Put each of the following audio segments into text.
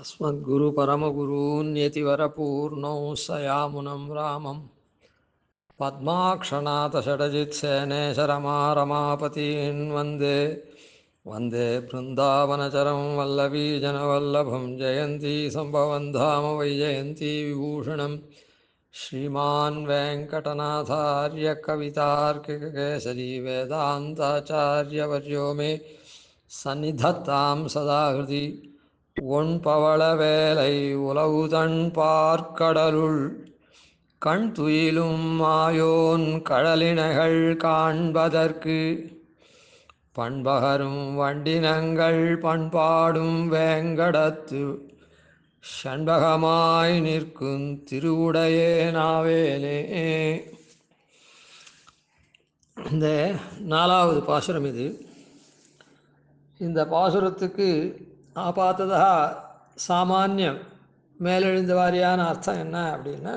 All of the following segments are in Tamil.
अस्मद्गुरुपरमगुरून्यतिवरपूर्णौ सयामुनं रामं पद्माक्षनाथषडजित्सेनेशरमारमापतीन् वन्दे वन्दे बृन्दावनचरं वल्लवीजनवल्लभं जयन्ती सम्भवं धाम वैजयन्ती विभूषणं श्रीमान् वेङ्कटनाथार्य कवितार्किककेसरी वेदान्ताचार्यवर्यो मे सन्निधत्तां सदा हृदि ஒன்பவளவேலை உலவுதன் பார்க்கடலுள் கண் துயிலும் மாயோன் கடலினைகள் காண்பதற்கு பண்பகரும் வண்டினங்கள் பண்பாடும் வேங்கடத்து ஷண்பகமாய் நிற்கும் திருவுடையேனாவேனே. இந்த 4வது பாசுரம் இது. இந்த பாசுரத்துக்கு ஆபாத்ததா சாமானியம் மேலெழுந்த வாரியான அர்த்தம் என்ன அப்படின்னா,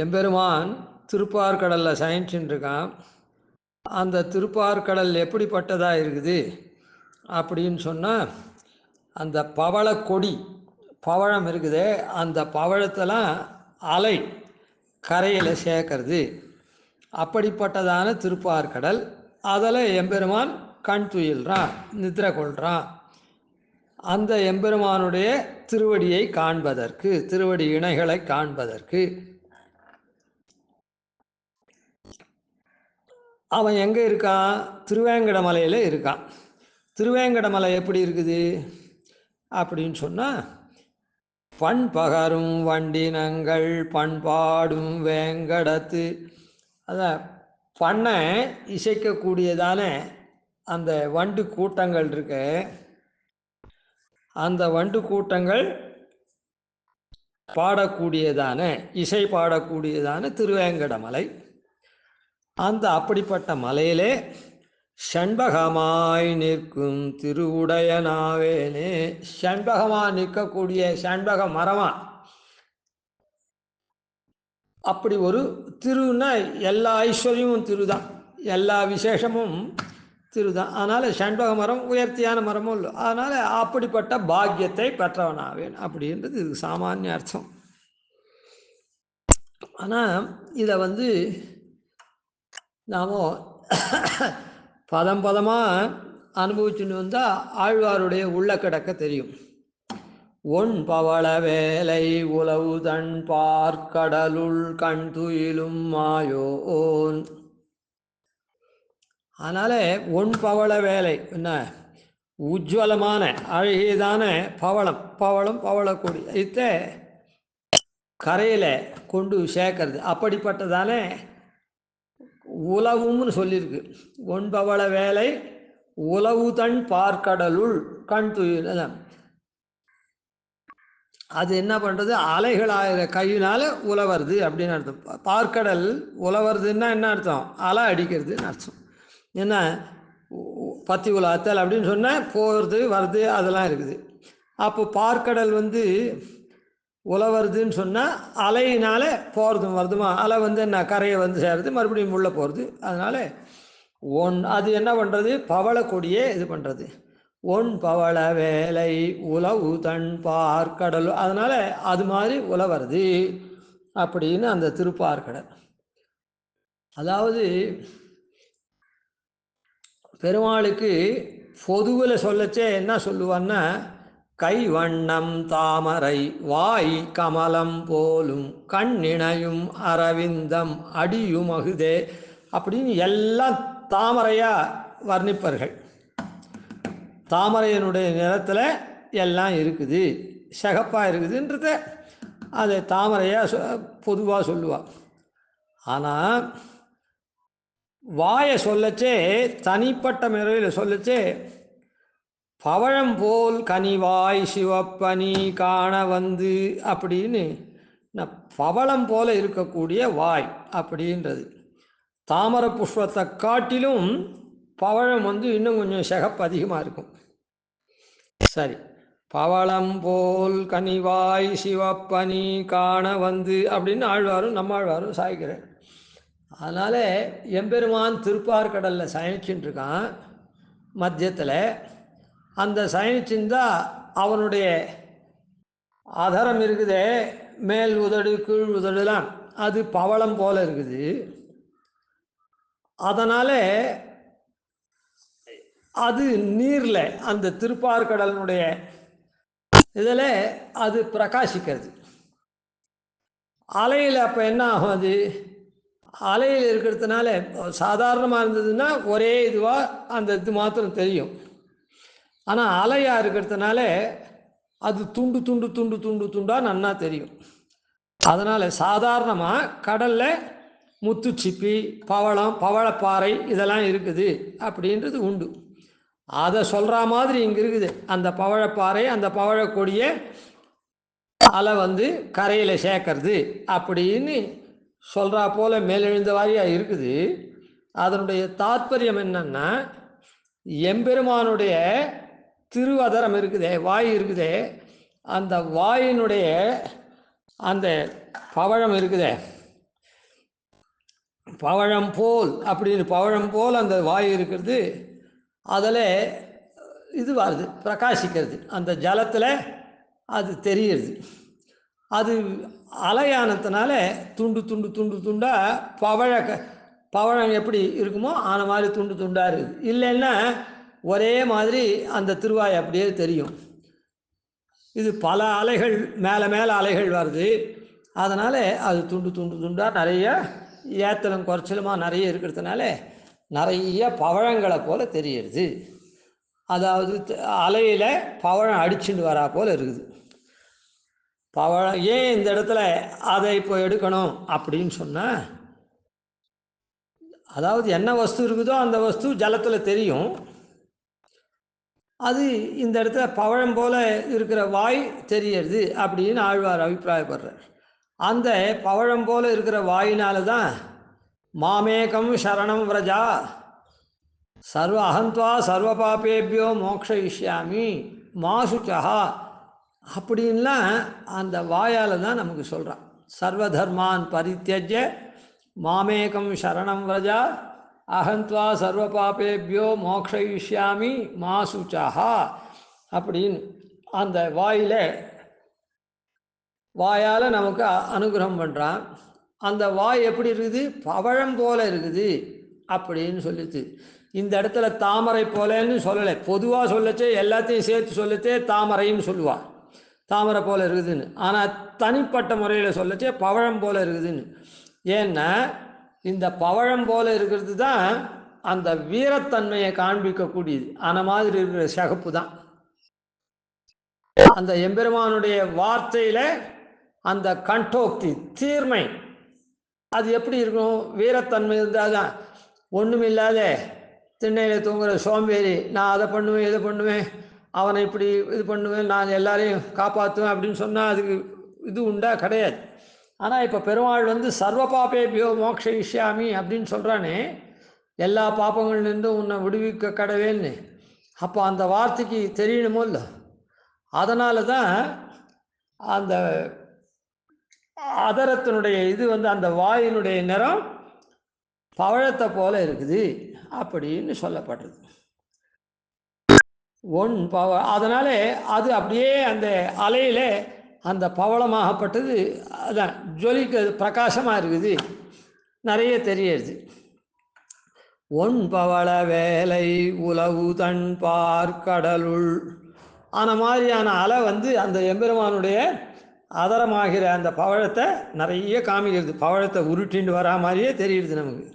எம்பெருமான் திருப்பார்கடலில் சயனிச்சுட்டு இருக்கான். அந்த திருப்பார்கடல் எப்படிப்பட்டதாக இருக்குது அப்படின்னு சொன்னால், அந்த பவள கொடி பவழம் இருக்குது, அந்த பவழத்தெல்லாம் அலை கரையில் சேர்க்கறது அப்படிப்பட்டதான திருப்பார்கடல். அதில் எம்பெருமான் கண் துயில்றான், நித்திரை கொள்கிறான். அந்த எம்பெருமானுடைய திருவடியை காண்பதற்கு, திருவடி இணைகளை காண்பதற்கு அவன் எங்கே இருக்கான்? திருவேங்கடமலையில் இருக்கான். திருவேங்கடமலை எப்படி இருக்குது அப்படின்னு சொன்னால், பண்பகரும் வண்டினங்கள் பண்பாடும் வேங்கடத்து, அதான் பண்ணை இசைக்கக்கூடியதான அந்த வண்டு கூட்டங்கள் இருக்கு. அந்த வண்டு கூட்டங்கள் பாடக்கூடியதான இசை பாடக்கூடியதான திருவேங்கடமலை. அந்த அப்படிப்பட்ட மலையிலே ஷண்பகமாய் நிற்கும் திருவுடையனாவேனே. ஷண்பகமாக நிற்கக்கூடிய ஷண்பக மரமா, அப்படி ஒரு திருன்னா எல்லா ஐஸ்வர்யமும் திருதான், எல்லா விசேஷமும் திருதான். அதனால் ஷண்பக மரம் உயர்த்தியான மரமும் இல்லை. அதனால் அப்படிப்பட்ட பாக்கியத்தை பெற்றவனாவேன் அப்படின்றது இதுக்கு சாமானிய அர்த்தம். ஆனால் இதை நாம் பதம் பதமாக அனுபவிச்சுன்னு வந்தால் ஆழ்வாருடைய உள்ள கிடக்க தெரியும். ஒன் பவள வேலை உலவு தன் பார்க்கடலுள் கண் துயிலும் மாயோன். அதனால் ஒன் பவள வேலை என்ன, உஜ்வலமான அழகியதான பவளம், பவளக்கொடி இத்த கரையில் கொண்டு சேர்க்கறது. அப்படிப்பட்டதான உலவும்னு சொல்லியிருக்கு. ஒன் பவள வேலை உலவு தன் பார்க்கடலுள் கண் துயில். அது என்ன பண்ணுறது, அலைகளாகிற கையினால் உலவருது அப்படின்னு அர்த்தம். பார்க்கடல் உலவருதுன்னா என்ன அர்த்தம்? அலை அடிக்கிறதுன்னு அர்த்தம். என்ன, பத்தி உலாத்தல் அப்படின்னு சொன்னால் போகிறது வருது அதெல்லாம் இருக்குது. அப்போ பார்க்கடல் உலவருதுன்னு சொன்னால் அலையினால் போகிறதும் வருதுமா. அலை என்ன கரையை சேர்றது, மறுபடியும் உள்ளே போகிறது. அதனால் அது என்ன பண்ணுறது, பவள கொடியே இது பண்ணுறது. ஒன் பவள வேலை உலவு தன் பார்க்கடல், அதனால் அது மாதிரி உலவருது அப்படின்னு அந்த திருப்பார்கடல். அதாவது பெருமாளுக்கு பொதுவில் சொல்லச்சே என்ன சொல்லுவான்னா, கை வண்ணம் தாமரை வாய் கமலம் போலும் கண்ணிணையும் அரவிந்தம் அடியும் அகுதே அப்படின்னு எல்லாம் தாமரையாக வர்ணிப்பார்கள். தாமரையினுடைய நிறத்தில் எல்லாம் இருக்குது, சிகப்பாக இருக்குதுன்றத அதை தாமரையாக பொதுவாக சொல்லுவாள். ஆனால் வாயை சொல்லச்சே, தனிப்பட்ட முறையில் சொல்லச்சே, பவழம் போல் கனிவாய் சிவப்பனி காண அப்படின்னு பவளம் போல இருக்கக்கூடிய வாய் அப்படின்றது. தாமரை புஷ்பத்தை காட்டிலும் பவழம் இன்னும் கொஞ்சம் சிகப்பு அதிகமாக இருக்கும். சரி, பவளம் போல் கனிவாய் சிவப்பனி காண அப்படின்னு ஆழ்வாரும் நம்மாழ்வாரும் சாய்க்கிறேன். அதனால் எம்பெருமான் திருப்பார்கடலில் சயனிச்சுட்டு இருக்கான் மத்தியத்தில். அந்த சயனிச்சுருந்தா அவனுடைய அதரம் இருக்குதே, மேல் உதடு கீழ் உதடுலாம் அது பவளம் போல இருக்குது. அதனால அது நீரில் அந்த திருப்பார்கடலினுடைய இதில் அது பிரகாசிக்கிறது. அலையில் அப்போ என்ன ஆகும், அது அலையில் இருக்கிறதுனால சாதாரணமாக இருந்ததுன்னா ஒரே இதுவாக அந்த இது மாத்திரம் தெரியும். ஆனால் அலையாக இருக்கிறதுனால அது துண்டு துண்டு துண்டு துண்டு துண்டாக நன்னா தெரியும். அதனால் சாதாரணமாக கடலில் முத்துச்சிப்பி, பவளம், பவளப்பாறை இதெல்லாம் இருக்குது அப்படின்றது உண்டு. அதை சொல்கிற மாதிரி இங்கே இருக்குது. அந்த பவழப்பாறை, அந்த பவழக்கொடியை அலை வந்து கரையில் சேர்க்கறது அப்படின்னு சொல்கிறா போல் மேலெழுந்த வாரியாக இருக்குது. அதனுடைய தாற்பயம் என்னன்னா, எம்பெருமானுடைய திருவதரம் இருக்குதே, வாய் இருக்குதே, அந்த வாயினுடைய அந்த பவழம் இருக்குதே, பவழம் போல் அப்படின்னு பவழம் போல் அந்த வாய் இருக்கிறது. அதில் இது வருது, பிரகாசிக்கிறது, அந்த ஜலத்தில் அது தெரியுது. அது அலையானத்தினால துண்டு துண்டு துண்டு துண்டாக பவழம் எப்படி இருக்குமோ அந்த மாதிரி துண்டு துண்டாக இருக்குது. இல்லைன்னா ஒரே மாதிரி அந்த திருவாய் அப்படியே தெரியும். இது பல அலைகள் மேலே மேலே அலைகள் வருது. அதனால் அது துண்டு துண்டு துண்டாக நிறைய ஏத்தலும் குறைச்சலுமாக நிறைய இருக்கிறதுனால நிறைய பவழங்களை போல் தெரியுது. அதாவது அலையில் பவழம் அடிச்சுட்டு வரா போல் இருக்குது. பவழம் ஏன் இந்த இடத்துல அதை இப்போ எடுக்கணும் அப்படின்னு சொன்னால், அதாவது என்ன வஸ்து இருக்குதோ அந்த வஸ்து ஜலத்தில் தெரியும். அது இந்த இடத்துல பவழம் போல் இருக்கிற வாய் தெரியறது அப்படின்னு ஆழ்வார் அபிப்பிராயப்படுறார். அந்த பவழம் போல் இருக்கிற வாயினால தான் மாமேகம் சரணம் விரஜா சர்வ அகந்த்வா சர்வ பாபேபியோ மோக்ஷயிஷ்யாமி மாசுச்சா அப்படின்லாம் அந்த வாயால் தான் நமக்கு சொல்கிறான். சர்வ தர்மான் பரித்தியஜ்ய மாமேகம் சரணம் விரஜா அகந்த்வா சர்வ பாபேபியோ மோக்ஷயிஷ்யாமி மாசுச்சா அப்படின்னு அந்த வாயால் நமக்கு அனுகிரகம் பண்ணுறான். அந்த வாய் எப்படி இருக்குது, பவழம் போல இருக்குது அப்படின்னு சொல்லிச்சு. இந்த இடத்துல தாமரை போலன்னு சொல்லலை, பொதுவாக சொல்லச்சே எல்லாத்தையும் சேர்த்து சொல்லச்சே தாமரைன்னு சொல்லுவாள், தாமரை போல் இருக்குதுன்னு. ஆனால் தனிப்பட்ட முறையில் சொல்லச்சே பவழம் போல் இருக்குதுன்னு. ஏன்னா இந்த பவழம் போல் இருக்கிறது தான் அந்த வீரத்தன்மையை காண்பிக்கக்கூடியது. அந்த மாதிரி இருக்கிற சகப்பு தான் அந்த எம்பெருமானுடைய வார்த்தையில் அந்த கண்டோக்தி தீர்மை அது எப்படி இருக்கும், வீரத்தன்மை இருந்தால் தான். ஒன்றுமில்லாத திண்ணையில் தூங்குற சோம்பேறி நான் அதை பண்ணுவேன் இதை பண்ணுவேன், அவனை இப்படி இது பண்ணுவேன், நான் எல்லாரையும் காப்பாற்றுவேன் அப்படின்னு சொன்னால் அதுக்கு இது உண்டா, கிடையாது. ஆனால் இப்போ பெருமாள் வந்து சர்வ பாபேபியோ மோக்ஷயிஷ்யாமி அப்படின்னு சொல்கிறானே, எல்லா பாப்பங்கள்லேருந்தும் உன்னை விடுவிக்க கடவேன்னு. அப்போ அந்த வார்த்தைக்கு தெரியணுமோ இல்லை. அதனால தான் அந்த அதரத்தினுடைய இது வந்து அந்த வாயினுடைய நிறம் பவழத்தை போல இருக்குது அப்படின்னு சொல்லப்படுறது. அதனாலே அது அப்படியே அந்த அலையில் அந்த பவளமாகப்பட்டது அதான் ஜொலிக்கிறது, பிரகாசமாக இருக்குது, நிறைய தெரியுது. ஒன் பவள வேலை உலவு தன் பார்க்கடலுள் ஆன மாதிரியான அலை வந்து அந்த எம்பெருமானுடைய அதரமாகிற அந்த பவழத்தை நிறைய காமிக்கிறது. பவழத்தை உருட்டின்னு வரா மாதிரியே தெரியுது நமக்கு.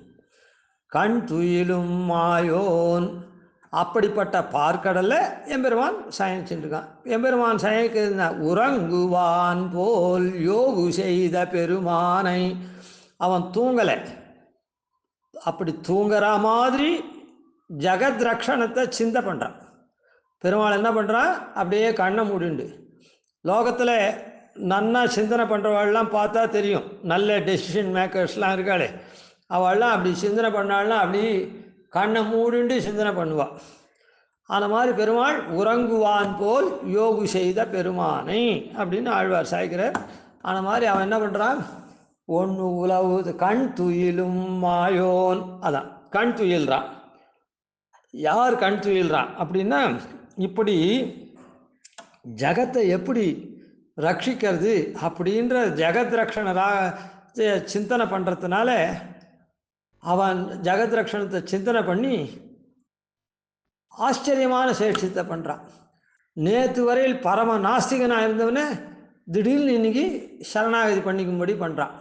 கண் துயிலும் மாயோன் அப்படிப்பட்ட பார்க்கடலில் எம்பெருமான் சயனிச்சுருக்கான். எம்பெருமான் சயனிக்கிறதுனா உறங்குவான் போல் யோகு செய்த பெருமானை, அவன் தூங்கலை, அப்படி தூங்குற மாதிரி ஜகத் ரக்ஷணத்தை சிந்தை பண்ணுறான். பெருமாள் என்ன பண்ணுறான், அப்படியே கண்ணை மூடிண்டு லோகத்தில் நன்னா சிந்தனை பண்ணுறவாள்லாம் பார்த்தா தெரியும், நல்ல டெசிஷன் மேக்கர்ஸ்லாம் இருக்காளே, அவள்லாம் அப்படி சிந்தனை பண்ணாள்னா அப்படி கண்ணை மூடிண்டு சிந்தனை பண்ணுவாள். அந்த மாதிரி பெருமாள் உறங்குவான் போல் யோகு செய்த பெருமானை அப்படின்னு ஆழ்வார் சாய்க்கிறார். அந்த மாதிரி அவன் என்ன பண்ணுறான், ஒன்று உலவு கண் துயிலும் மாயோன், அதான் கண் துயில்றான். யார் கண் துயில்றான் அப்படின்னா, இப்படி ஜகத்தை எப்படி ரட்சிக்கிறது அப்படின்ற ஜெகத் ரக்ஷணராக சிந்தனை பண்ணுறதுனால அவன் ஜெகத் ரக்ஷணத்தை சிந்தனை பண்ணி ஆச்சரியமான சேஷ்டித்தை பண்ணுறான். நேற்று வரையில் பரம நாஸ்திகனாக இருந்தவனே திடீர்னு இன்னைக்கு சரணாகதி பண்ணிக்கும்படி பண்ணுறான்,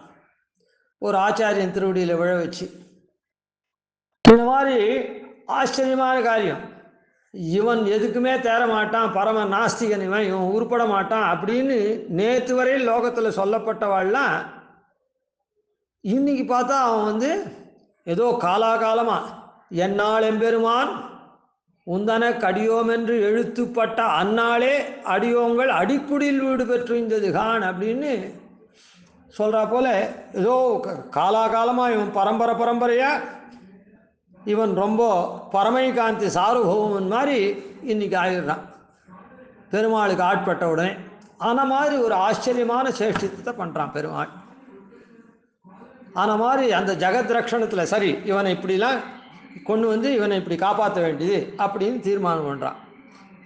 ஒரு ஆச்சாரியன் திருவடியில் விழ வச்சு. இந்த மாதிரி ஆச்சரியமான காரியம். இவன் எதுக்குமே தேர மாட்டான், பரம நாஸ்திகன், இவன் உருப்பட மாட்டான் அப்படின்னு நேற்று வரையில் லோகத்தில் சொல்லப்பட்டவாள்லாம் இன்னைக்கு பார்த்தா அவன் ஏதோ காலாகாலமாக என்னால் எம்பெருமான் உந்தன கடியோம் என்று எழுத்துப்பட்ட அந்நாளே அடியோங்கள் அடிக்குடில் வீடு பெற்று இந்தது கான் அப்படின்னு சொல்கிறா போல ஏதோ காலாகாலமாக இவன் பரம்பரையாக இவன் ரொம்ப பரமைகாந்தி சார்வபௌமன் மாதிரி இன்னைக்கு ஆயிடுறான் பெருமாளுக்கு ஆட்பட்ட உடனே. ஆன மாதிரி ஒரு ஆச்சரியமான சேஷ்டித்தத்தை பண்ணுறான் பெருமாள். ஆன மாதிரி அந்த ஜெகத் ரக்ஷணத்தில் சரி இவனை இப்படிலாம் கொண்டு இவனை இப்படி காப்பாற்ற வேண்டியது அப்படின்னு தீர்மானம் பண்ணுறான்.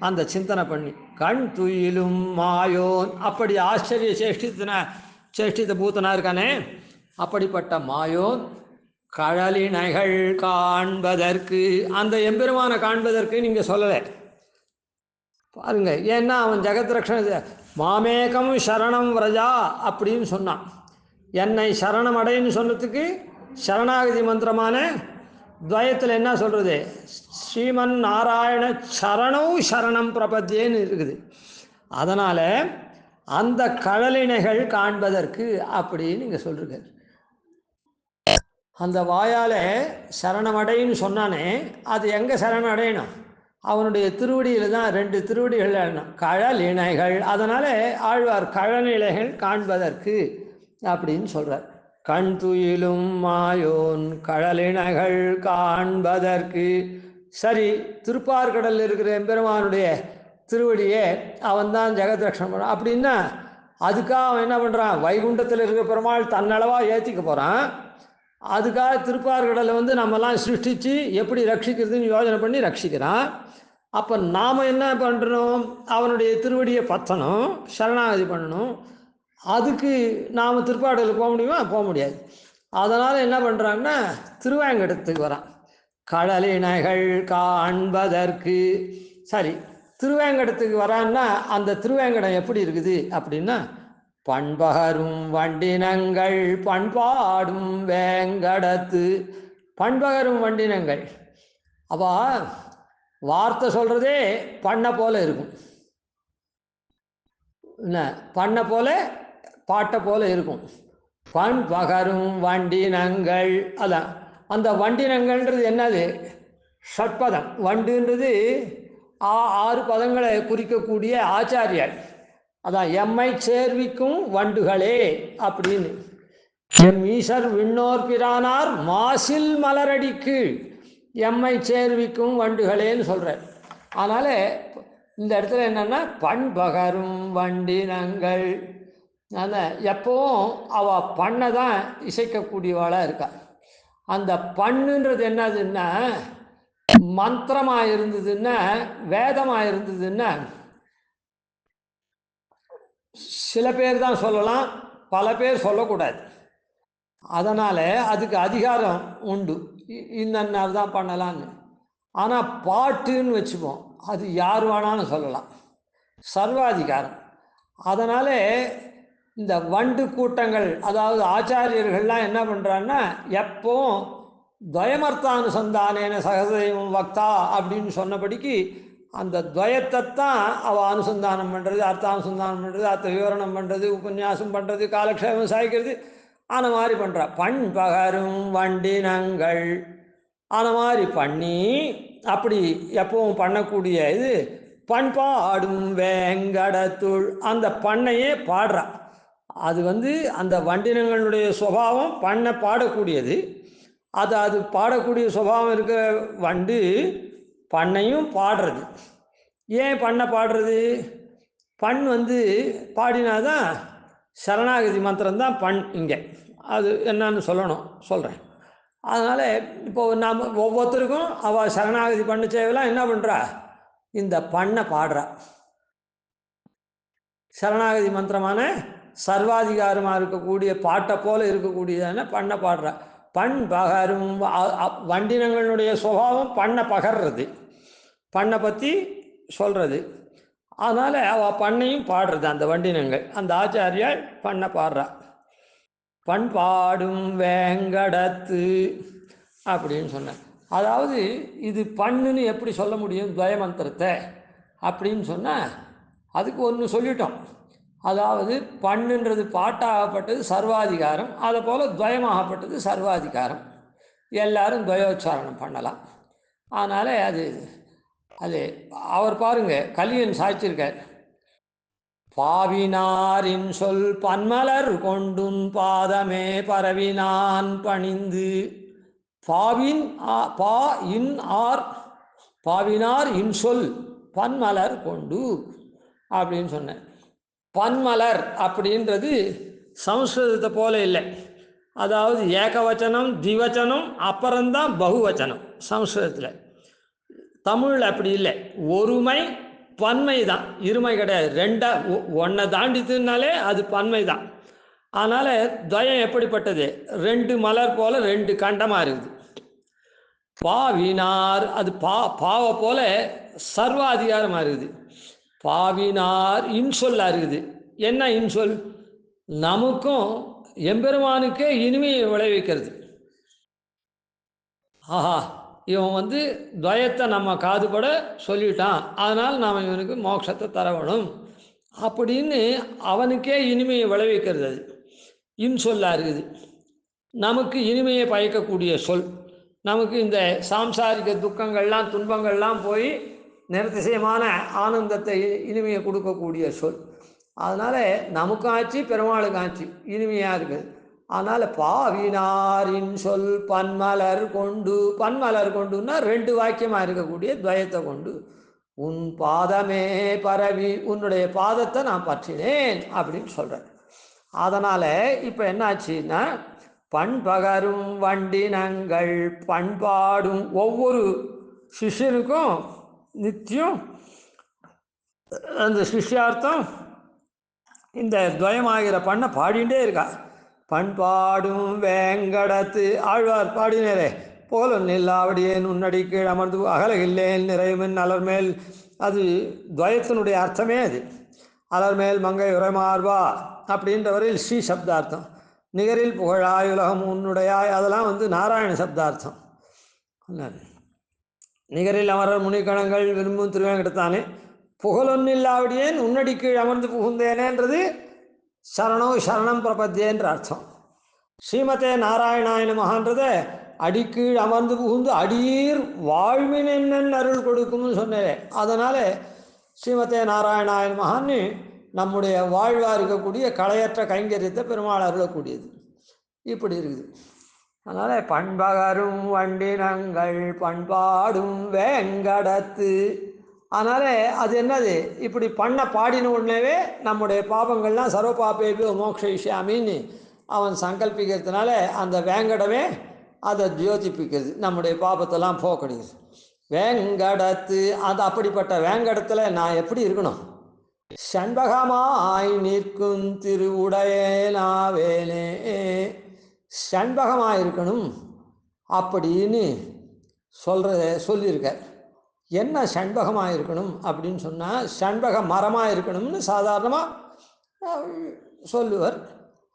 அந்த சிந்தனை பண்ணி கண் துயிலும் மாயோன், அப்படி ஆச்சரிய சேஷ்டித்த பூத்தனா இருக்கானே அப்படிப்பட்ட மாயோன் கழலினைகள் காண்பதற்கு, அந்த எம்பெருமானை காண்பதற்கு நீங்கள் சொல்லலை பாருங்க. ஏன்னா அவன் ஜெகத் ரக்ஷண மாமேகம் சரணம் விரஜா அப்படின்னு சொன்னான். என்னை சரணம் அடைன்னு சொன்னதுக்கு சரணாகதி மந்திரமான துவயத்தில் என்ன சொல்கிறது, ஸ்ரீமன் நாராயண சரணம் சரணம் பிரபத்தியேன்னு இருக்குது. அதனால் அந்த கழலினைகள் காண்பதற்கு அப்படின்னு நீங்கள் சொல்கிறீங்க. அந்த வாயால் சரணமடைன்னு சொன்னானே அது எங்கே சரணம் அடையணும், அவனுடைய திருவடியில் தான். 2 திருவடிகள் கழலினைகள். அதனால் ஆழ்வார் கழலினைகள் காண்பதற்கு அப்படின்னு சொல்கிறார். கண் துயிலும் மாயோன் கழலினைகள் காண்பதற்கு. சரி, திருப்பார்கடலில் இருக்கிற எம்பெருமானுடைய திருவடியே அவன்தான் ஜெகத்ரக்ஷணம் பண்ண அப்படின்னா அதுக்காக அவன் என்ன பண்ணுறான், வைகுண்டத்தில் இருக்கிற பெருமாள் தன்னளவாக ஏற்றிக்க போகிறான். அதுக்காக திருப்பார்கடலை நம்மலாம் சிருஷ்டித்து எப்படி ரட்சிக்கிறதுன்னு யோஜனை பண்ணி ரட்சிக்கிறான். அப்போ நாம் என்ன பண்ணுறோம், அவனுடைய திருவடியை பற்றணும், சரணாகதி பண்ணணும். அதுக்கு நாம் திருப்பாடலுக்கு போக முடியுமா, போக முடியாது. அதனால் என்ன பண்ணுறாங்கன்னா திருவேங்கடத்துக்கு வரான். கடலினைகள் காண்பதற்கு. சரி, திருவேங்கடத்துக்கு வரான்னா அந்த திருவேங்கடம் எப்படி இருக்குது அப்படின்னா பண்பகரும் வண்டினங்கள் பண்பாடும் வேங்கடத்து. பண்பகரும் வண்டினங்கள் அப்போ வார்த்தை சொல்கிறதே பண்ண போல இருக்கும், என்ன பண்ண போல பாட்டை போல இருக்கும். பண்பகரும் வண்டினங்கள். அதான் அந்த வண்டினங்கள்ன்றது என்னது, ஷட்பதம். வண்டுன்றது 6 பதங்களை குறிக்கக்கூடிய ஆச்சாரியார். அதான் எம்மை சேர்விக்கும் வண்டுகளே அப்படின்னு. எம் ஈசர் விண்ணோர் பிரானார் மாசில் மலரடிக்கு எம்மை சேர்விக்கும் வண்டுகளேன்னு சொல்கிறார். அதனால் இந்த இடத்துல என்னென்னா பண்பகரும் வண்டினங்கள். அதான் எப்பவும் அவள் பண்ணை தான் இசைக்கக்கூடியவாளாக இருக்கா. அந்த பண்ணுன்றது என்னதுன்னா மந்திரமாக இருந்ததுன்னா வேதமாக இருந்ததுன்னா சில பேர் தான் சொல்லலாம், பல பேர் சொல்லக்கூடாது. அதனால் அதுக்கு அதிகாரம் உண்டு, இன்னன்னார் தான் பண்ணலான்னு. ஆனால் பாட்டுன்னு வச்சுப்போம், அது யார் வேணாலும் சொல்லலாம், சர்வாதிகாரம். அதனால் இந்த வண்டு கூட்டங்கள் அதாவது ஆச்சாரியர்கள்லாம் என்ன பண்ணுறான்னா எப்போவும் துவயமர்த்தானுசந்தானேன சகதெய்வம் வக்தா அப்படின்னு சொன்னபடிக்கு அந்த துவயத்தை தான் அவள் அனுசந்தானம் பண்ணுறது, அர்த்தானுசந்தானம் பண்ணுறது, அர்த்த விவரணம் பண்ணுறது, உபன்யாசம் பண்ணுறது, காலக்ஷேபம் சாய்க்கிறது, அந்த மாதிரி பண்ணுறா. பண்பகரும் வண்டினங்கள் அந்த மாதிரி பண்ணி அப்படி எப்பவும் பண்ணக்கூடிய இது பண்பாடும் வேங்கடத்துள். அந்த பண்ணையே பாடுறா. அது அந்த வண்டினங்களுடைய சுபாவம் பண்ணை பாடக்கூடியது. அது பாடக்கூடிய சுபாவம் இருக்கிற வண்டு பண்ணையும் பாடுறது. ஏன் பண்ணை பாடுறது, பண் பாடினாதான் சரணாகதி மந்திரம்தான் பண். இங்கே அது என்னன்னு சொல்கிறேன். அதனால் இப்போது நாம் ஒவ்வொருத்தருக்கும் அவள் சரணாகதி பண்ண சேவலாம் என்ன பண்ணுறா, இந்த பண்ணை பாடுறா. சரணாகதி மந்திரமான சர்வாதிகாரமாக இருக்கக்கூடிய பாட்டை போல இருக்கக்கூடியதான பண்ணை பாடுறா. பண் பகரும் வண்டினங்களுடைய சுபாவம் பண்ணை பகர்றது, பண்ணை பற்றி சொல்கிறது. அதனால் அவள் பண்ணையும் பாடுறது அந்த வண்டினங்கள். அந்த ஆச்சாரியால் பண்ணை பாடுறா. பண்பாடும் வேங்கடத்து அப்படின்னு சொன்னேன். அதாவது இது பண்ணுன்னு எப்படி சொல்ல முடியும் துவயமந்திரத்தை அப்படின்னு சொன்னால் அதுக்கு ஒன்று சொல்லிட்டோம். அதாவது பண்ணுன்றது பாட்டாகப்பட்டது சர்வாதிகாரம், அதை போல் துவயமாகப்பட்டது சர்வாதிகாரம். எல்லாரும் துவயோச்சாரணம் பண்ணலாம். அதனால் அது அவர் பாருங்க கலியன் சாய்ச்சிருக்கார். பாவினாரின் சொல் பன்மலர் கொண்டுன் பாதமே பரவினான் பணிந்து. பாவின் பா இன் ஆர் பாவினார் இன்சொல் பன்மலர் கொண்டு அப்படின்னு சொன்னேன். பன்மலர் அப்படின்றது சம்ஸ்கிருதத்தை போல இல்லை. அதாவது ஏகவச்சனம் திவச்சனம் அப்புறம்தான் பகுவச்சனம் சம்ஸ்கிருதத்தில். தமிழ் அப்படி இல்லை, ஒருமை பன்மை தான், இருமை கிடையாது. ரெண்டா ஒன்றை தாண்டித்துனாலே அது பன்மை தான். அதனால் துவயம் எப்படிப்பட்டது, ரெண்டு மலர் போல் ரெண்டு கண்டமாக இருக்குது. பாவினார் அது பாவ போல சர்வாதிகாரமாக இருக்குது. பாவினார் இன்சொல்லாக இருக்குது. என்ன இன்சொல், நமக்கும் எம்பெருமானுக்கே இனிமையை விளைவிக்கிறது. ஆஹா, இவன் துவயத்தை நம்ம காதுபட சொல்லிட்டான், அதனால் நாம் இவனுக்கு மோட்சத்தை தரவணும் அப்படின்னு அவனுக்கே இனிமையை விளைவிக்கிறது. அது இன்சொல்லாக இருக்குது. நமக்கு இனிமையை பயக்கக்கூடிய சொல். நமக்கு இந்த சாம்சாரிக துக்கங்கள்லாம் துன்பங்கள்லாம் போய் நிறதிசயமான ஆனந்தத்தை இனிமையை கொடுக்கக்கூடிய சொல். அதனால் நமக்கும் ஆச்சு பெருமாளுக்கும் ஆச்சு இனிமையாக இருக்குது. அதனால் பாவினாரின் சொல் பன்மலர் கொண்டு, பன்மலர் கொண்டுன்னா ரெண்டு வாக்கியமாக இருக்கக்கூடிய துவயத்தை கொண்டு, உன் பாதமே பரவி உன்னுடைய பாதத்தை நான் பற்றினேன் அப்படின்னு சொல்கிறேன். அதனால் இப்போ என்னாச்சுன்னா பண்பகரும் வண்டினங்கள் பண்பாடும் ஒவ்வொரு சிஷ்யனுக்கும் நித்தியம் அந்த சிஷ்யார்த்தம் இந்த துவயமாகிற பண்ணை பாடிகிட்டே இருக்கா. பண்பாடும் வேங்கடத்து ஆழ்வார் பாடினரே போல நில்லாவடியேன் உன்னடி கீழ் அமர்ந்து அகலகில்லேன் நிறைவுமின் அலர்மேல். அது துவயத்தினுடைய அர்த்தமே அது. அலர்மேல் மங்கை உரைமார்வா அப்படின்றவரையில் ஸ்ரீ சப்தார்த்தம். நிகரில் புகழாய் உலகம் உன்னுடையாய் அதெல்லாம் நாராயண சப்தார்த்தம். நிகரில் அமரர் முனிக்கணங்கள் விரும்பும் திருவேங்கடத்தானே. புகழொன்னில்லாவிடியேன் உன்னடி கீழ் அமர்ந்து புகுந்தேனேன்றது சரணோ சரணம் பிரபத்தியன்ற அர்த்தம். ஸ்ரீமதே நாராயணாயன மகான்றதை அடிக்கீழ் அமர்ந்து புகுந்து அடியீர் வாழ்வின் என்னென்ன அருள் கொடுக்கும்னு சொன்னேன். அதனால் ஸ்ரீமதே நாராயணாயன மகான்னு நம்முடைய வாழ்வாக இருக்கக்கூடிய களையற்ற கைங்கரியத்தை பெருமாள் அருளக்கூடியது. இப்படி இருக்குது. அதனால் பண்பகரும் வண்டினங்கள் பண்பாடும் வேங்கடத்து. அதனால் அது என்னது, இப்படி பண்ண பாடின உடனேவே நம்முடைய பாபங்கள்லாம் சர்வபாபேபியோ மோக்ஷயிஷ்யாமின்னு அவன் சங்கல்பிக்கிறதுனால அந்த வேங்கடமே அதை ஜோதிப்பிக்கிறது, நம்முடைய பாபத்தெல்லாம் போக்கடிக்குது. வேங்கடத்து அது அப்படிப்பட்ட வேங்கடத்தில் நான் எப்படி இருக்கணும், ஷண்பகமாய் நிற்கும் திருவுடையனாவேனே, ஷண்பகமாக இருக்கணும் அப்படின்னு சொல்லியிருக்கார். என்ன ஷண்பகமாக இருக்கணும் அப்படின்னு சொன்னால் ஷண்பக மரமாக இருக்கணும்னு சாதாரணமாக சொல்லுவர்.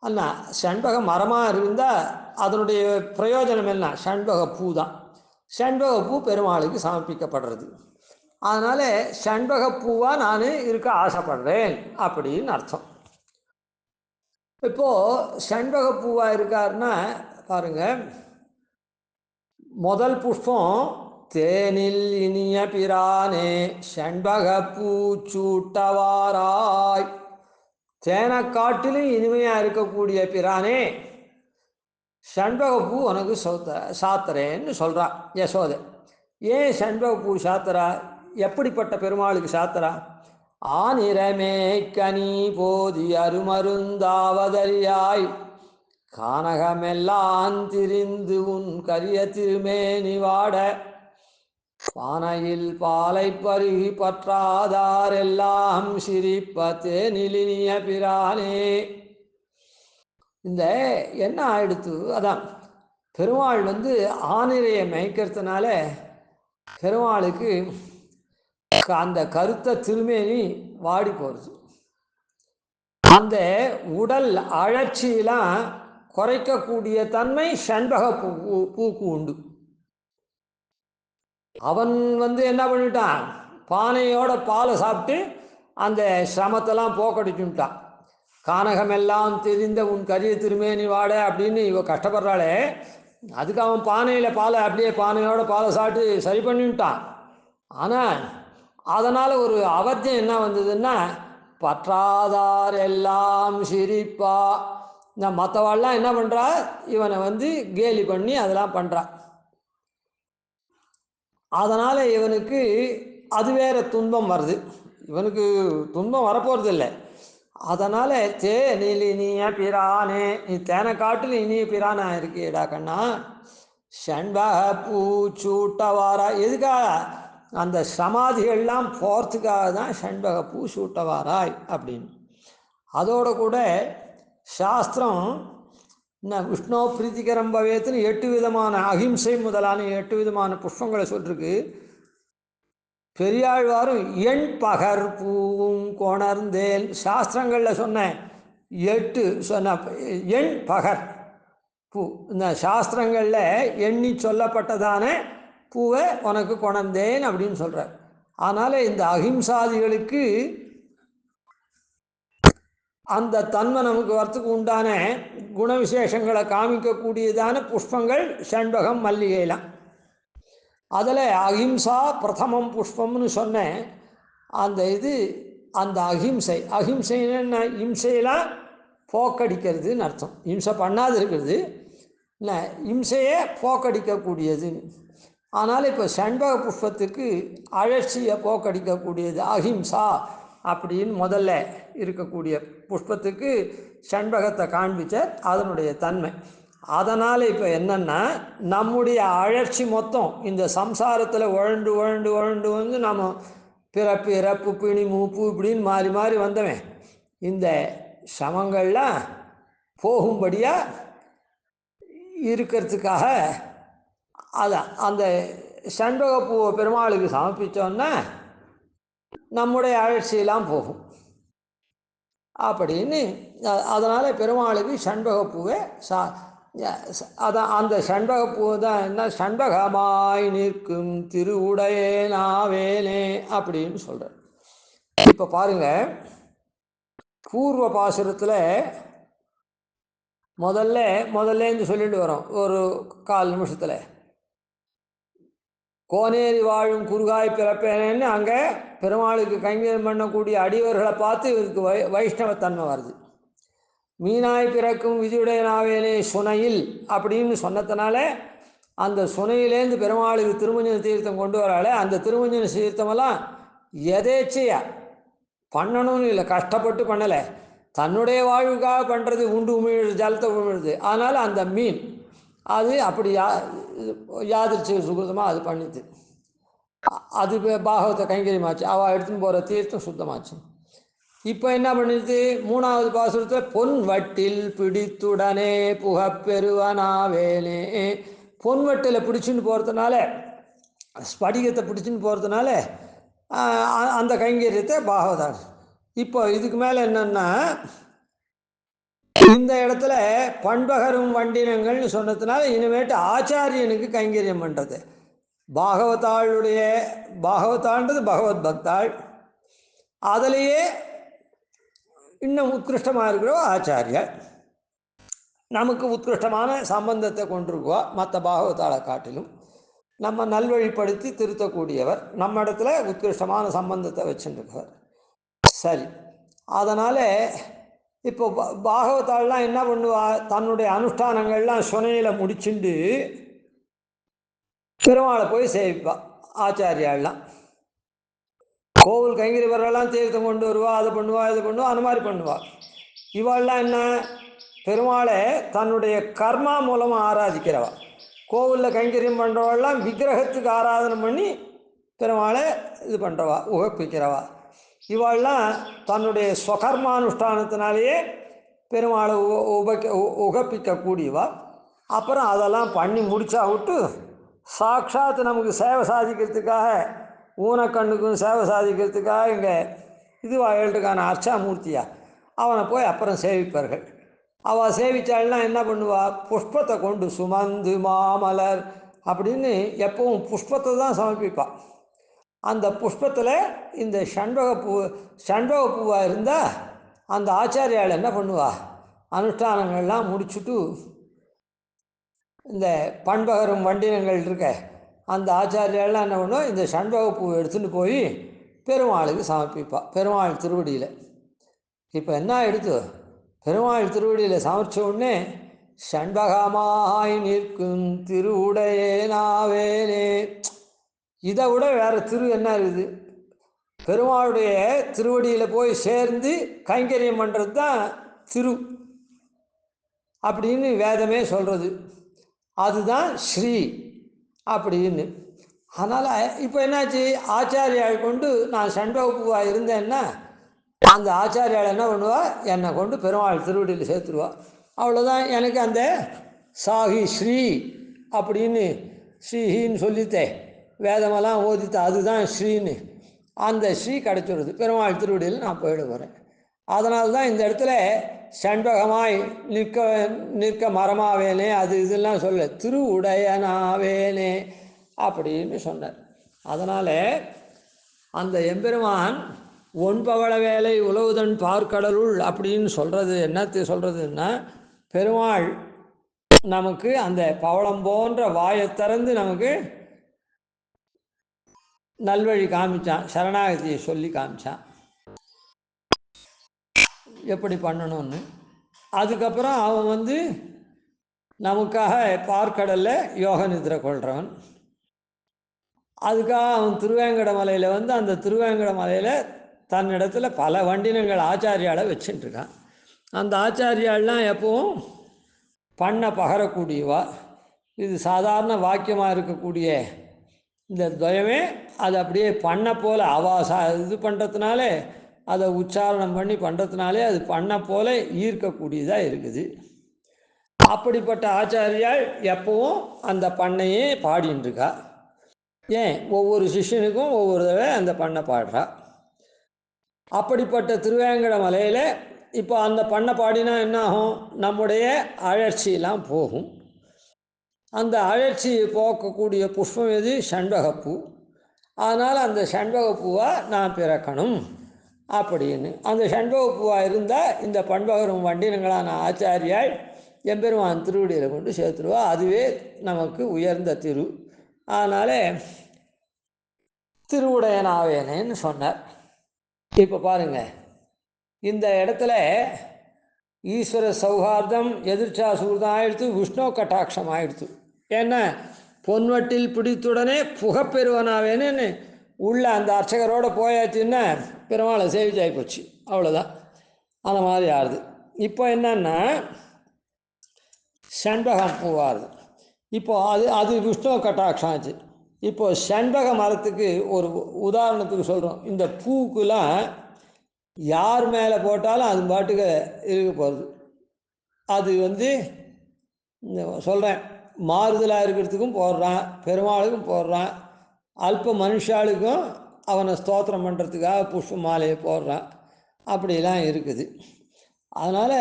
அண்ணா ஷண்பக மரமாக இருந்தால் அதனுடைய பிரயோஜனம் என்ன, ஷண்பக பூ தான். ஷண்பக பூ பெருமாளுக்கு சமர்ப்பிக்கப்படுறது. அதனால் ஷண்பக பூவாக நான் இருக்க ஆசைப்படுறேன் அப்படின்னு அர்த்தம். இப்போது ஷண்பக பூவாக இருக்காருன்னா பாருங்கள், முதல் புஷ்பம் தேனில் இனிய பிரானே ஷண்பக பூச்சூட்டவாராய், தேனை காட்டிலும் இனிமையாக இருக்கக்கூடிய பிரானே ஷண்பக பூ உனக்கு சாத்துறேன்னு சொல்கிறா யசோதை. ஏன் ஷண்பக பூ சாத்துறா, எப்படிப்பட்ட பெருமாளுக்கு சாத்துறா, ஆனிரமே கனி போதி அருமருந்தாவதறியாய் கானகமெல்லாம் திரிந்து உன் கரிய திருமேனி வாட பானையில் பாலை பருகி பற்றாதார் எல்லாம் சிரிப்பத்தே நிலினிய பிரானே. இந்த என்ன ஆயிடுத்து, அதான் பெருமாள் ஆனிரையை மேய்க்கிறதுனால பெருமாளுக்கு அந்த கருத்த திருமேனி வாடி போகிறது. அந்த உடல் அழற்சியெல்லாம் குறைக்கக்கூடிய தன்மை செண்பக பூக்கு உண்டு. அவன் என்ன பண்ணிட்டான், பானையோட பாலை சாப்பிட்டு அந்த சிரமத்தெல்லாம் போக்கடிச்சுட்டான். கானகமெல்லாம் தெரிந்த உன் கரிய திருமேனி வாட அப்படின்னு இவ கஷ்டப்படுறாளே, அதுக்கு அவன் பானையில் பாலை அப்படியே பானையோட பாலை சாப்பிட்டு சரி பண்ணிவிட்டான். ஆனால் அதனால் ஒரு அவத்தியம் என்ன வந்ததுன்னா, பற்றாதார் எல்லாம் சிரிப்பா. இந்த மற்றவாள்லாம் என்ன பண்ணுறா, இவனை கேலி பண்ணி அதெல்லாம் பண்ணுறா. அதனால் இவனுக்கு அது வேறு துன்பம் வருது. இவனுக்கு துன்பம் வரப்போகிறது இல்லை. அதனால் தே நீலினிய பிரானே, நீ தேனை காட்டில் இனிய பிரானா இருக்கேடா கண்ணா. செண்பக பூச்சூட்டவாரா, எதுக்காக? அந்த சமாதிகள்லாம் போகிறதுக்காக தான் செண்பக பூ சூட்டவாராய் அப்படின்னு. அதோட கூட சாஸ்திரம் விஷ்ணு பிரீத்திகரம் பவேத்துன்னு 8 விதமான அகிம்சை முதலான 8 விதமான புஷ்பங்களை சொல்லிருக்கு. பெரியாழ்வாரும் எண் பகர் பூவும் கொணர்ந்தேன் சாஸ்திரங்களில் சொன்ன 8 சொன்ன எண் பகர் பூ, இந்த சாஸ்திரங்களில் எண்ணி சொல்லப்பட்டதான பூவை உனக்கு கொணர்ந்தேன் அப்படின்னு சொல்கிறார். அதனால் இந்த அகிம்சாதிகளுக்கு அந்த தன்மை நமக்கு வரத்துக்கு உண்டான குணவிசேஷங்களை காமிக்கக்கூடியதான புஷ்பங்கள் செண்பகம், மல்லிகைலாம். அதில் அஹிம்சா பிரதமம் புஷ்பம்னு சொன்னேன். அந்த அஹிம்சை, அஹிம்சைன்னு இம்சையெல்லாம் போக்கடிக்கிறதுன்னு அர்த்தம். இம்சை பண்ணாது இருக்கிறது இல்லை, இம்சையை போக்கடிக்கக்கூடியது. ஆனால் இப்போ செண்பக புஷ்பத்துக்கு அழற்சியை போக்கடிக்கக்கூடியது அஹிம்சா அப்படின்னு முதல்ல இருக்கக்கூடிய புஷ்பத்துக்கு செண்பகத்தை காண்பிச்ச அதனுடைய தன்மை. அதனால் இப்போ என்னென்னா, நம்முடைய அழற்சி மொத்தம் இந்த சம்சாரத்தில் உழண்டு உழண்டு உழண்டு நம்ம பிறப்பு இறப்பு பிணி மூப்பு இப்படின்னு மாறி மாறி வந்தவன் இந்த சமங்கள்லாம் போகும்படியாக இருக்கிறதுக்காக அந்த செண்பகப்பூவை பெருமாளுக்கு சமர்ப்பித்தோன்னா நம்முடைய அழற்சியெல்லாம் போகும் அப்படின்னு. அதனால் பெருமாளுக்கு செண்பகப்பூவை அதான் அந்த செண்பகப்பூ தான் என்ன, செண்பகமாய் நிற்கும் திருவுடையே நாவேனே அப்படின்னு சொல்கிறார். இப்போ பாருங்கள், பூர்வ பாசுரத்தில் முதல்லேருந்து சொல்லிட்டு வரோம் ஒரு 1/4 நிமிஷத்தில். கோனேரி வாழும் குறுகாய் பிறப்பேனேன்னு அங்கே பெருமாளுக்கு கைங்கரியம் பண்ணக்கூடிய அடியவர்களை பார்த்து இவருக்கு வைஷ்ணவத்தன்மை வருது. மீனாய் பிறக்கும் விதியுடைய நாவேனே சுனையில் அப்படின்னு சொன்னதுனால அந்த சுனையிலேருந்து பெருமாளுக்கு திருமஞ்சன தீர்த்தம் கொண்டு வராளே, அந்த திருமஞ்சன தீர்த்தமெல்லாம் எதேச்சையாக பண்ணணும்னு இல்லை, கஷ்டப்பட்டு பண்ணலை, தன்னுடைய வாழ்வுக்காக பண்ணுறது. உண்டு உமிழ்து, ஜலத்தை உமிழ்து. அதனால் அந்த மீன் அது அப்படி யாதிர்ச்சி சுகிருதமாக அது பண்ணிது. அது பாகவத்தை கைங்கரியமாச்சு, அவள் எடுத்துன்னு போகிற தீர்த்தம் சுத்தமாச்சு. இப்போ என்ன பண்ணிடுது, 3வது பாசுரத்தில் பொன் வட்டில் பிடித்துடனே புகப்பெருவனாவேனே. பொன் வட்டில் பிடிச்சின்னு போகிறதுனால, ஸ்படிகத்தை பிடிச்சின்னு போகிறதுனால அந்த கைங்கரியத்தை பாகவதார். இப்போ இதுக்கு மேலே என்னன்னா, இந்த இடத்துல பண்பகரும் வண்டினங்கள்னு சொன்னதுனால இனிமேட்டு ஆச்சாரியனுக்கு கைங்கரியம் பண்ணுறது. பாகவதாள்ன்றது பகவத் பக்தாள், அதிலேயே இன்னும் உத்கிருஷ்டமாக இருக்கிற ஆச்சாரியர், நமக்கு உத்கிருஷ்டமான சம்பந்தத்தை கொண்டிருக்குவா. மற்ற பாகவதாளை காட்டிலும் நம்ம நல்வழிப்படுத்தி திருத்தக்கூடியவர், நம்ம இடத்துல உத்கிருஷ்டமான சம்பந்தத்தை வச்சுருக்கவர். சரி, அதனால் இப்போ பாகவதாள்லாம் என்ன பண்ணுவா, தன்னுடைய அனுஷ்டானங்கள்லாம் சுனையில் முடிச்சுண்டு பெருமாளை போய் சேவிப்பா. ஆச்சாரியாள்லாம் கோவில் கைங்கரிவரெல்லாம் தீர்த்தம் கொண்டு வருவா, அதை பண்ணுவா இதை பண்ணுவா, அந்த மாதிரி பண்ணுவாள். இவாள்லாம் என்ன, பெருமாளை தன்னுடைய கர்மா மூலமாக ஆராதிக்கிறவா. கோவிலில் கைங்கரியம் பண்ணுறவாள்லாம் விக்கிரகத்துக்கு ஆராதனை பண்ணி பெருமாளை இது பண்ணுறவா, உகப்பிக்கிறவா. இவாள்லாம் தன்னுடைய ஸ்வகர்மானுஷ்டானத்தினாலேயே பெருமாளை உகப்பிக்கக்கூடியவா. அப்புறம் அதெல்லாம் பண்ணி முடிச்சா விட்டு சாட்சாத் நமக்கு சேவை சாதிக்கிறதுக்காக, ஊனக்கண்ணுக்கும் சேவை சாதிக்கிறதுக்காக இங்கே இதுவாழ்றதுக்கான அர்ச்சாமூர்த்தியா அவனை போய் அப்புறம் சேவிப்பார்கள். அவள் சேவிச்சாள்னா என்ன பண்ணுவா, புஷ்பத்தை கொண்டு சுமந்து மாமலர் அப்படின்னு எப்பவும் புஷ்பத்தை தான் சமர்ப்பிப்பாள். அந்த புஷ்பத்தில் இந்த சண்பகப்பூவாக இருந்தால் அந்த ஆச்சாரியால் என்ன பண்ணுவா, அனுஷ்டானங்கள்லாம் முடிச்சுட்டு இந்த பண்பகரும் வண்டினங்கள் இருக்க அந்த ஆச்சாரியாலாம் என்ன பண்ணுவோம், இந்த சண்பகப்பூ எடுத்துகிட்டு போய் பெருமாளுக்கு சமர்ப்பிப்பாள் பெருமாள் திருவடியில். இப்போ என்ன எடுத்து பெருமாள் திருவடியில் சமர்ச்ச உடனே சண்பகமாய் நிற்கும் திருவுடையேனாவேனே, இதை விட வேறு திரு என்ன இருக்குது? பெருமாளுடைய திருவடியில் போய் சேர்ந்து கைங்கரியம் பண்ணுறது தான் திரு அப்படின்னு வேதமே சொல்கிறது. அதுதான் ஸ்ரீ அப்படின்னு. அதனால் இப்போ என்னாச்சு, ஆச்சாரியால் கொண்டு நான் சண்பகப்பூவாக இருந்தேன்னா அந்த ஆச்சாரியால் என்ன பண்ணுவா, என்னை கொண்டு பெருமாள் திருவடியில் சேர்த்துருவா. அவ்வளோதான். எனக்கு அந்த சாகி ஸ்ரீ அப்படின்னு ஸ்ரீஹின்னு சொல்லித்தேன், வேதமெல்லாம் ஓதித்த அதுதான் ஸ்ரீன்னு, அந்த ஸ்ரீ கிடச்சிடுது. பெருமாள் திருவடியில் நான் போயிட போகிறேன். அதனால தான் இந்த இடத்துல சண்பகமாய் நிற்க மரமாவேனே அது இதெல்லாம் சொல்ல, திருவுடையனாவேனே அப்படின்னு சொன்னார். அதனால் அந்த எம்பெருமான் ஒன்பவள வேலை உலவுதன் பார்க்கடலுள் அப்படின்னு சொல்கிறது என்னத்தை சொல்கிறதுன்னா, பெருமாள் நமக்கு அந்த பவளம் போன்ற வாயை திறந்து நமக்கு நல்வழி காமிச்சான், சரணாகதியை சொல்லி காமிச்சான் எப்படி பண்ணணும்னு. அதுக்கப்புறம் அவன் நமக்காக பார்க்கடலில் யோக நிதிரை கொள்கிறவன். அதுக்காக அவன் திருவேங்கட மலையில் அந்த திருவேங்கட மலையில் தன்னிடத்தில் பல வண்டினங்கள் ஆச்சாரியாலை வச்சுட்டுருக்கான். அந்த ஆச்சாரியாலாம் எப்பவும் பண்ண பகரக்கூடியவா. இது சாதாரண வாக்கியமாக இருக்கக்கூடிய இந்த துவயமே அது அப்படியே பண்ண போல் இது பண்ணுறதுனாலே, அதை உச்சாரணம் பண்ணி பண்ணுறதுனாலே அது பண்ண போல ஈர்க்கக்கூடியதாக இருக்குது. அப்படிப்பட்ட ஆச்சாரியால் எப்பவும் அந்த பண்ணையே பாடின்னு இருக்கா. ஏன், ஒவ்வொரு சிஷ்யனுக்கும் ஒவ்வொரு தடவை அந்த பண்ணை பாடுறா. அப்படிப்பட்ட திருவேங்கட மலையில் இப்போ அந்த பண்ணை பாடினா என்ன ஆகும், நம்முடைய அழற்சியெல்லாம் போகும். அந்த அழற்சியை போக்கக்கூடிய புஷ்பம் எது, சண்பகப்பூ. அதனால் அந்த சண்பகப்பூவாக நான் பிறக்கணும் அப்படின்னு அந்த சண்பகப்பூவாக இருந்தால் இந்த பண்பகரும் வண்டினங்களான ஆச்சாரியால் எம்பெருமான் திருவடியில் கொண்டு சேர்த்துருவா. அதுவே நமக்கு உயர்ந்த திரு. அதனால் திருவுடையனாவேனேன்னு சொன்னார். இப்போ பாருங்கள், இந்த இடத்துல ஈஸ்வர சௌஹார்தம் எதிர்ச்சா சூர்தம் ஆயிடுத்து, விஷ்ணு கட்டாட்சம் ஆயிடுத்து. ஏன்னா பொன்வட்டில் பிடித்துடனே புகப்பெறுவனாவேன்னு உள்ள அந்த அர்ச்சகரோடு போயாச்சுன்னா பெருமாளை சேவிச்சாகி போச்சு, அவ்வளோதான். அந்த மாதிரி ஆறுது. இப்போ என்னன்னா செண்பகம் பூவாருது. இப்போது அது விஷ்ணு கட்டாட்சம் ஆச்சு. இப்போது செண்பக மரத்துக்கு ஒரு உதாரணத்துக்கு சொல்கிறோம். இந்த பூக்கெலாம் யார் மேலே போட்டாலும் அது பாட்டுக்கு இருக்க போகிறது. அது சொல்கிறேன், மாறுதலாக இருக்கிறதுக்கும் போடுறான், பெருமாளுக்கும் போடுறான், அல்ப மனுஷாளுக்கும் அவனை ஸ்தோத்திரம் பண்ணுறதுக்காக புஷ்ப மாலையை போடுறான். அப்படிலாம் இருக்குது. அதனால்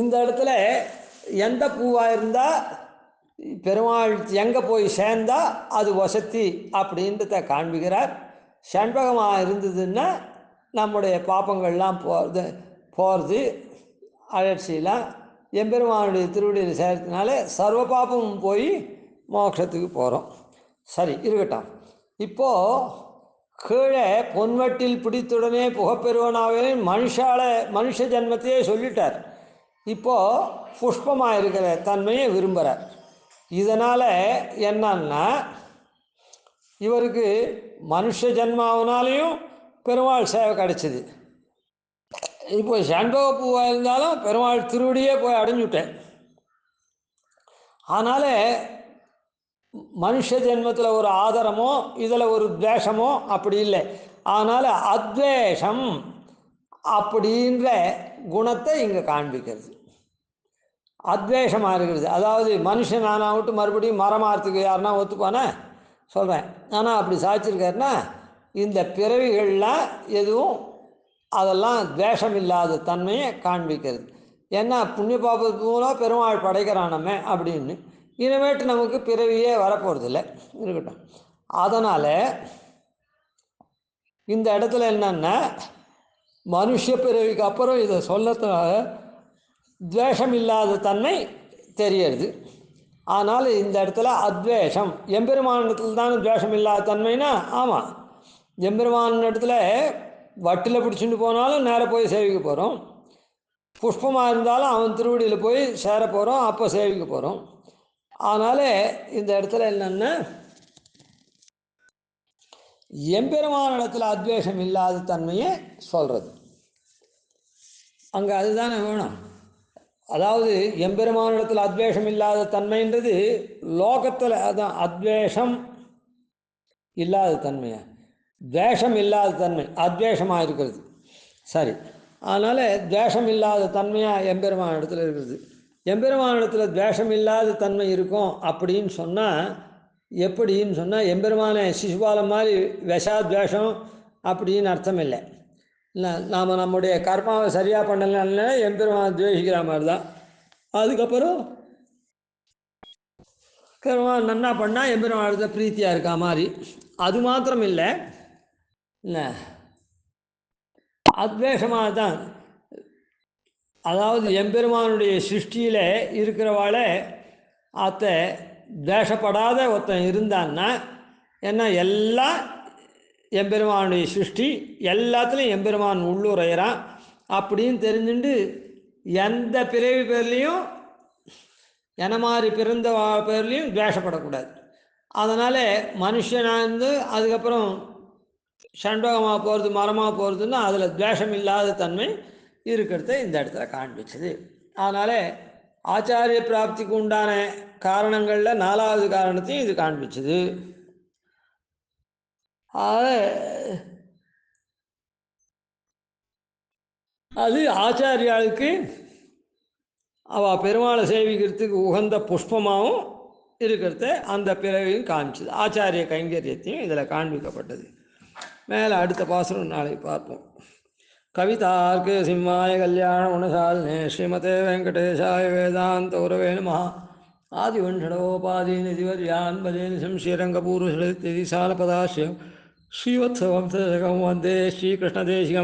இந்த இடத்துல எந்த பூவாக இருந்தால் பெருமாள் எங்கே போய் சேர்ந்தால் அது வசத்தி அப்படின்றத காண்பிக்கிறார். செண்பகமாக இருந்ததுன்னா நம்முடைய பாப்பங்கள்லாம் போகிறது அழற்சியெல்லாம் எம்பெருமானுடைய திருவடியில் சேர்த்ததுனால சர்வ பாப்பமும் போய் மோட்சத்துக்கு போகிறோம். சரி இருக்கட்டும். இப்போது கீழே பொன்வட்டில் பிடித்துடனே புகப்பெறுவனாவே மனுஷ ஜன்மத்தையே சொல்லிட்டார். இப்போது புஷ்பமாக இருக்கிற தன்மையை விரும்புகிறார். இதனால் என்னன்னா இவருக்கு மனுஷ ஜன்மாவனாலையும் பெருமாள் சேவை கிடைச்சிது. இப்போ சண்பக பூவாக இருந்தாலும் பெருமாள் திருவடியே போய் அடைஞ்சுட்டேன். அதனால் மனுஷ ஜென்மத்தில் ஒரு ஆதரமோ இதில் ஒரு துவேஷமோ அப்படி இல்லை. அதனால் அத்வேஷம் அப்படின்ற குணத்தை இங்கே காண்பிக்கிறது. அத்வேஷமாக இருக்கிறது. அதாவது மனுஷன் நான் விட்டு மறுபடியும் மரமாறத்துக்கு யாருன்னா ஒத்துப்பானே சொல்கிறேன். ஆனால் அப்படி சாதிச்சிருக்காருன்னா இந்த பிறவிகள்லாம் எதுவும் அதெல்லாம் துவேஷம் இல்லாத தன்மையை காண்பிக்கிறது. ஏன்னா புண்ணிய பாபத்து மூலம் பெருமாள் படைக்கிறானமே அப்படின்னு. இனிமேட்டு நமக்கு பிறவியே வரப்போகிறதில்ல, இருக்கட்டும். அதனால் இந்த இடத்துல என்னன்னா மனுஷ பிறவிக்கு அப்புறம் இதை சொல்லத்தினால துவேஷம் இல்லாத தன்மை தெரியறது. ஆனால் இந்த இடத்துல அத்வேஷம் எம்பெருமானத்தில் தான் துவேஷம் இல்லாத தன்மைனா ஆமாம், எம்பெருமான இடத்துல வட்டில் பிடிச்சிட்டு போனாலும் நேராக போய் சேவிக்க போகிறோம். புஷ்பமாக இருந்தாலும் அவன் திருவடியில் போய் சேர போகிறோம், அப்போ சேவிக்க போகிறோம். அதனால் இந்த இடத்துல என்னென்னா எம்பெருமான இடத்துல அத்வேஷம் இல்லாத தன்மையை சொல்கிறது. அங்கே அதுதானே வேணும். அதாவது எம்பெருமான இடத்துல அத்வேஷம் இல்லாத தன்மைன்றது லோகத்தில் அதான் அத்வேஷம் இல்லாத தன்மையா, துவேஷம் இல்லாத தன்மை அத்வேஷமாக இருக்கிறது. சரி, அதனால் துவேஷம் இல்லாத தன்மையாக எம்பெருமான இடத்துல இருக்கிறது. எம்பெருமான இடத்துல துவேஷம் இல்லாத தன்மை இருக்கும் அப்படின்னு சொன்னால் எப்படின்னு சொன்னால் எம்பெருமான சிசுபாலம் மாதிரி விஷாத்வேஷம் அப்படின்னு அர்த்தம் இல்லை. இல்லை, நாம் நம்முடைய கர்மாவை சரியாக பண்ணலன்னா எம்பெருமான் துவேஷிக்கிற மாதிரி தான். அதுக்கப்புறம் கர்மா நன்னா பண்ணால் எம்பெருமானத்தை பிரீத்தியாக இருக்கா மாதிரி. அது மாத்திரம் இல்லை, இல்லை அத்வேஷமாக தான். அதாவது எம்பெருமானுடைய சிருஷ்டியில் இருக்கிறவாளை அத்தை துவேஷப்படாத ஒருத்தன் இருந்தான்னா, ஏன்னா எல்லாம் எம்பெருமானுடைய சிருஷ்டி, எல்லாத்துலேயும் எம்பெருமான் உள்ளுரையிறான் அப்படின்னு தெரிஞ்சுட்டு எந்த பிறவி பேர்லேயும் என்ன மாதிரி பிறந்த பேர்லேயும் துவேஷப்படக்கூடாது. அதனால் மனுஷனாக இருந்து அதுக்கப்புறம் சண்டோகமாக போகிறது மரமாக போகிறதுன்னா அதில் துவேஷம் இல்லாத தன்மை இருக்கிறத இந்த இடத்துல காண்பிச்சது. அதனால் ஆச்சாரிய பிராப்திக்கு உண்டான காரணங்களில் 4வது காரணத்தையும் இது காண்பிச்சது. அது ஆச்சாரியாளுக்கு அவள் பெருமாளை சேவிக்கிறதுக்கு உகந்த புஷ்பமாகவும் இருக்கிறத அந்த பிறவையும் காமிச்சது. ஆச்சாரிய கைங்கரியத்தையும் இதில் காண்பிக்கப்பட்டது. மேலே அடுத்த பாசுரம் நாளை பார்ப்போம். கவிதார்க்கு சிம்மாய கல்யாண குணசாலினே ஸ்ரீமதே வெங்கடேஷாய வேதாந்த உரவே நமः. ஆதிவன்ஷடோபாதீனிதிவர்யான் பஜேனிசம் ஸ்ரீரங்கபூர்வசாலபதாஸ்யம் ஸ்ரீவத்சவம் வந்தே ஸ்ரீகிருஷ்ணதேசிகம்.